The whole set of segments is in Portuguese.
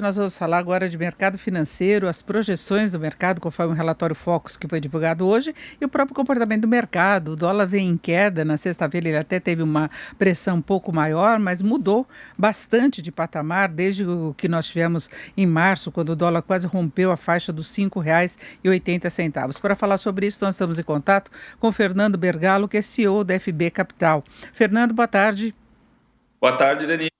Nós vamos falar agora de mercado financeiro, as projeções do mercado, conforme o relatório Focus que foi divulgado hoje, e o próprio comportamento do mercado. O dólar vem em queda, na sexta-feira ele até teve uma pressão um pouco maior, mas mudou bastante de patamar desde o que nós tivemos em março, quando o dólar quase rompeu a faixa dos R$ 5,80. Para falar sobre isso, nós estamos em contato com Fernando Bergalo, que é CEO da FB Capital. Fernando, boa tarde. Boa tarde, Denise.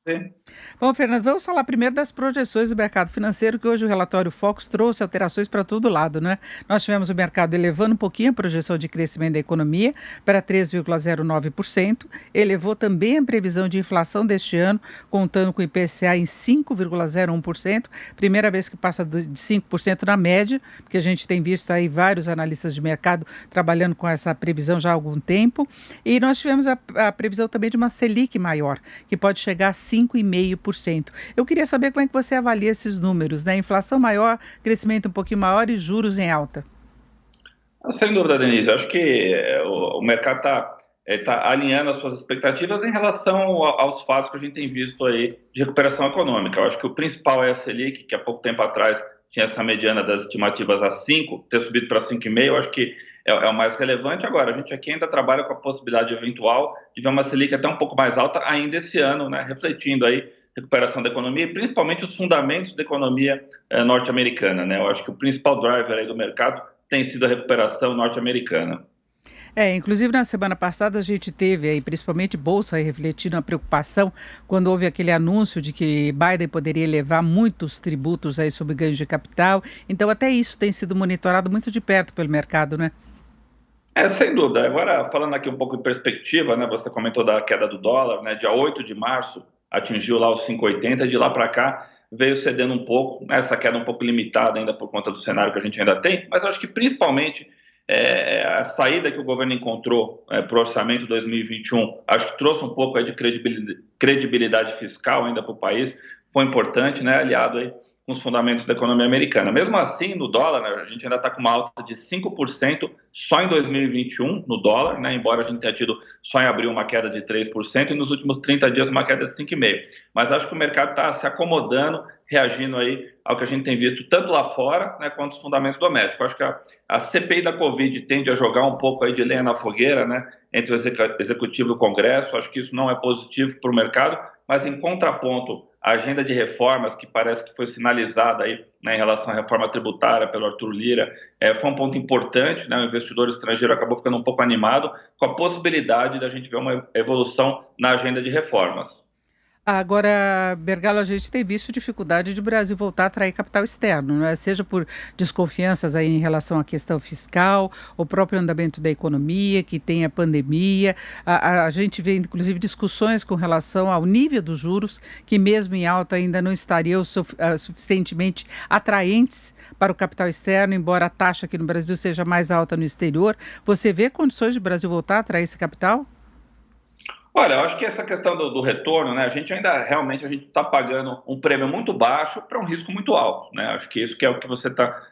Bom, Fernando, vamos falar primeiro das projeções do mercado financeiro, que hoje o relatório Focus trouxe alterações para todo lado, né? Nós tivemos o mercado elevando um pouquinho a projeção de crescimento da economia para 3,09%, elevou também a previsão de inflação deste ano, contando com o IPCA em 5,01%, primeira vez que passa de 5% na média, porque a gente tem visto aí vários analistas de mercado trabalhando com essa previsão já há algum tempo, e nós tivemos a previsão também de uma Selic maior, que pode chegar a 5,5%. Eu queria saber como é que você avalia esses números, né? Inflação maior, crescimento um pouquinho maior e juros em alta. Sem dúvida, Denise. Acho que o mercado está alinhando as suas expectativas em relação aos fatos que a gente tem visto aí de recuperação econômica. Eu acho que o principal é a Selic, que há pouco tempo atrás tinha essa mediana das estimativas a 5, ter subido para 5,5, eu acho que é o mais relevante. Agora, a gente aqui ainda trabalha com a possibilidade eventual de ver uma Selic até um pouco mais alta ainda esse ano, né? Refletindo aí recuperação da economia e principalmente os fundamentos da economia norte-americana, né? Eu acho que o principal driver aí do mercado tem sido a recuperação norte-americana. Inclusive na semana passada a gente teve aí, principalmente Bolsa, aí, refletindo a preocupação quando houve aquele anúncio de que Biden poderia elevar muitos tributos aí sobre ganhos de capital. Então até isso tem sido monitorado muito de perto pelo mercado, né? Sem dúvida. Agora, falando aqui um pouco em perspectiva, né? Você comentou da queda do dólar, né? Dia 8 de março atingiu lá os 5,80, de lá para cá veio cedendo um pouco, né? Essa queda um pouco limitada ainda por conta do cenário que a gente ainda tem, mas eu acho que principalmente a saída que o governo encontrou para o orçamento 2021, acho que trouxe um pouco aí de credibilidade fiscal ainda para o país, foi importante, né? Aliado aí com os fundamentos da economia americana. Mesmo assim, no dólar, né, a gente ainda está com uma alta de 5% só em 2021 no dólar, né, embora a gente tenha tido só em abril uma queda de 3% e nos últimos 30 dias uma queda de 5,5%. Mas acho que o mercado está se acomodando, reagindo aí ao que a gente tem visto tanto lá fora, né, quanto os fundamentos domésticos. Acho que a CPI da Covid tende a jogar um pouco aí de lenha na fogueira, né, entre o Executivo e o Congresso. Acho que isso não é positivo para o mercado, mas em contraponto, a agenda de reformas, que parece que foi sinalizada aí, né, em relação à reforma tributária pelo Arthur Lira, foi um ponto importante, né? O investidor estrangeiro acabou ficando um pouco animado com a possibilidade da gente ver uma evolução na agenda de reformas. Agora, Bergalo, a gente tem visto dificuldade de o Brasil voltar a atrair capital externo, né? Seja por desconfianças aí em relação à questão fiscal, o próprio andamento da economia, que tem a pandemia. A gente vê, inclusive, discussões com relação ao nível dos juros, que mesmo em alta ainda não estariam suficientemente atraentes para o capital externo, embora a taxa aqui no Brasil seja mais alta no exterior. Você vê condições de o Brasil voltar a atrair esse capital? Olha, eu acho que essa questão do retorno, né, a gente ainda realmente a gente está pagando um prêmio muito baixo para um risco muito alto, né? Acho que isso que é o que você está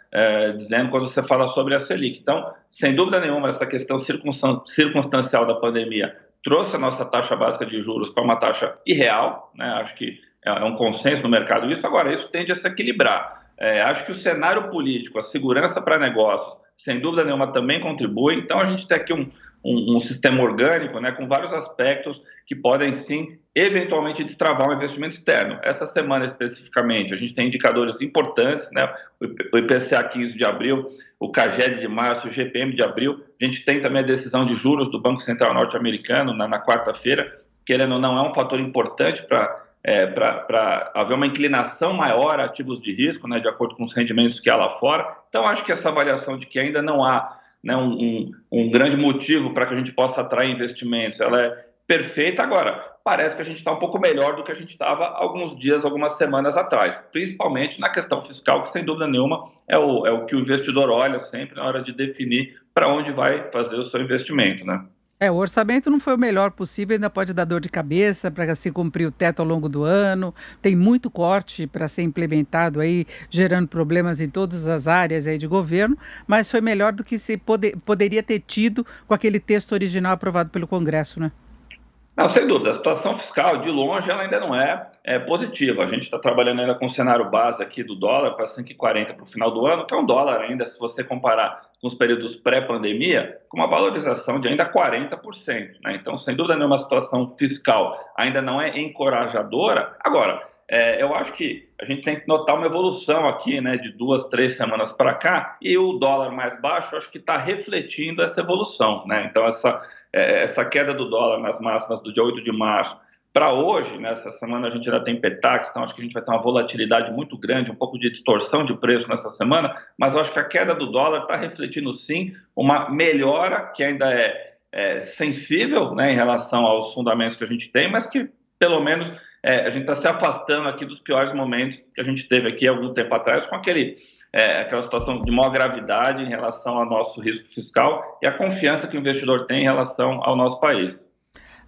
dizendo quando você fala sobre a Selic. Então, sem dúvida nenhuma, essa questão circunstancial da pandemia trouxe a nossa taxa básica de juros para uma taxa irreal, né? Acho que é um consenso no mercado isso. Agora, isso tende a se equilibrar. Acho que o cenário político, a segurança para negócios, sem dúvida nenhuma, também contribui. Então, a gente tem aqui um sistema orgânico, né, com vários aspectos que podem, sim, eventualmente destravar um investimento externo. Essa semana, especificamente, a gente tem indicadores importantes, né, o IPCA 15 de abril, o CAGED de março, o GPM de abril. A gente tem também a decisão de juros do Banco Central norte-americano na quarta-feira, querendo ou não, é um fator importante para haver uma inclinação maior a ativos de risco, né, de acordo com os rendimentos que há lá fora. Então, acho que essa avaliação de que ainda não há, né, um grande motivo para que a gente possa atrair investimentos, ela é perfeita. Agora, parece que a gente está um pouco melhor do que a gente estava alguns dias, algumas semanas atrás, principalmente na questão fiscal, que sem dúvida nenhuma é o que o investidor olha sempre na hora de definir para onde vai fazer o seu investimento, né? O orçamento não foi o melhor possível, ainda pode dar dor de cabeça para se cumprir o teto ao longo do ano. Tem muito corte para ser implementado aí, gerando problemas em todas as áreas aí de governo, mas foi melhor do que poderia ter tido com aquele texto original aprovado pelo Congresso, né? Não, sem dúvida, a situação fiscal, de longe, ela ainda não é positiva. A gente está trabalhando ainda com o cenário base aqui do dólar para 5,40 para o final do ano, que é um dólar ainda, se você comparar com os períodos pré-pandemia, com uma valorização de ainda 40%. Né? Então, sem dúvida nenhuma, a situação fiscal ainda não é encorajadora. Agora, eu acho que a gente tem que notar uma evolução aqui, né, de 2, 3 semanas para cá, e o dólar mais baixo, acho que está refletindo essa evolução, né? Então, essa queda do dólar nas máximas do dia 8 de março para hoje, nessa semana a gente ainda tem Petax, então acho que a gente vai ter uma volatilidade muito grande, um pouco de distorção de preço nessa semana, mas eu acho que a queda do dólar está refletindo sim uma melhora que ainda é sensível, né, em relação aos fundamentos que a gente tem, mas que pelo menos a gente está se afastando aqui dos piores momentos que a gente teve aqui algum tempo atrás, com aquela situação de maior gravidade em relação ao nosso risco fiscal e a confiança que o investidor tem em relação ao nosso país.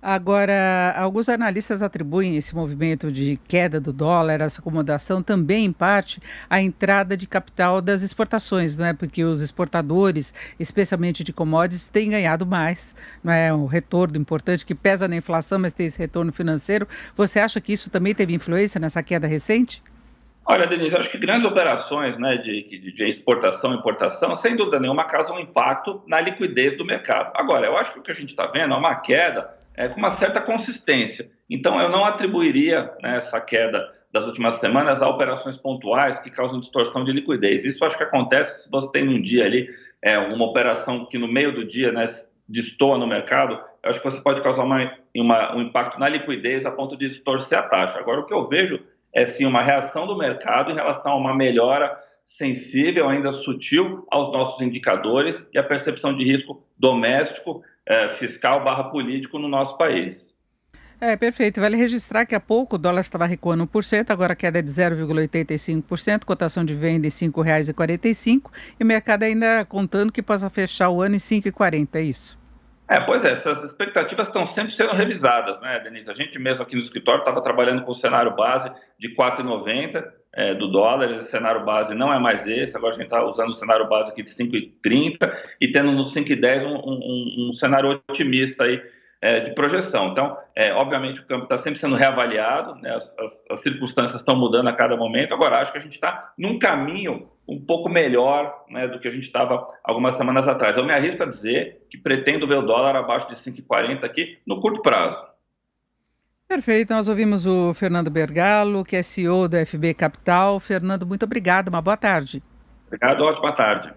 Agora, alguns analistas atribuem esse movimento de queda do dólar, essa acomodação, também em parte à entrada de capital das exportações, não é? Porque os exportadores, especialmente de commodities, têm ganhado mais, não é? Um retorno importante que pesa na inflação, mas tem esse retorno financeiro. Você acha que isso também teve influência nessa queda recente? Olha, Denise, acho que grandes operações, né, de exportação e importação, sem dúvida nenhuma, causam um impacto na liquidez do mercado. Agora, eu acho que o que a gente está vendo é uma queda com uma certa consistência. Então, eu não atribuiria, né, essa queda das últimas semanas a operações pontuais que causam distorção de liquidez. Isso acho que acontece se você tem um dia ali, uma operação que no meio do dia, né, destoa no mercado, eu acho que você pode causar um impacto na liquidez a ponto de distorcer a taxa. Agora, o que eu vejo é sim uma reação do mercado em relação a uma melhora sensível, ainda sutil, aos nossos indicadores e a percepção de risco doméstico, fiscal barra político no nosso país. Perfeito. Vale registrar que há pouco o dólar estava recuando 1%, agora a queda é de 0,85%, cotação de venda em R$ 5,45 e o mercado ainda contando que possa fechar o ano em 5,40, é isso? Pois é, essas expectativas estão sempre sendo revisadas, né, Denise? A gente mesmo aqui no escritório estava trabalhando com o cenário base de 4,90 do dólar, esse cenário base não é mais esse, agora a gente está usando o cenário base aqui de 5,30 e tendo no 5,10 um cenário otimista aí de projeção. Então, obviamente o campo está sempre sendo reavaliado, né, as circunstâncias estão mudando a cada momento, agora acho que a gente está num caminho um pouco melhor, né, do que a gente estava algumas semanas atrás. Eu me arrisco a dizer que pretendo ver o dólar abaixo de 5,40 aqui no curto prazo. Perfeito, nós ouvimos o Fernando Bergalo, que é CEO da FB Capital. Fernando, muito obrigado, uma boa tarde. Obrigado, ótima tarde.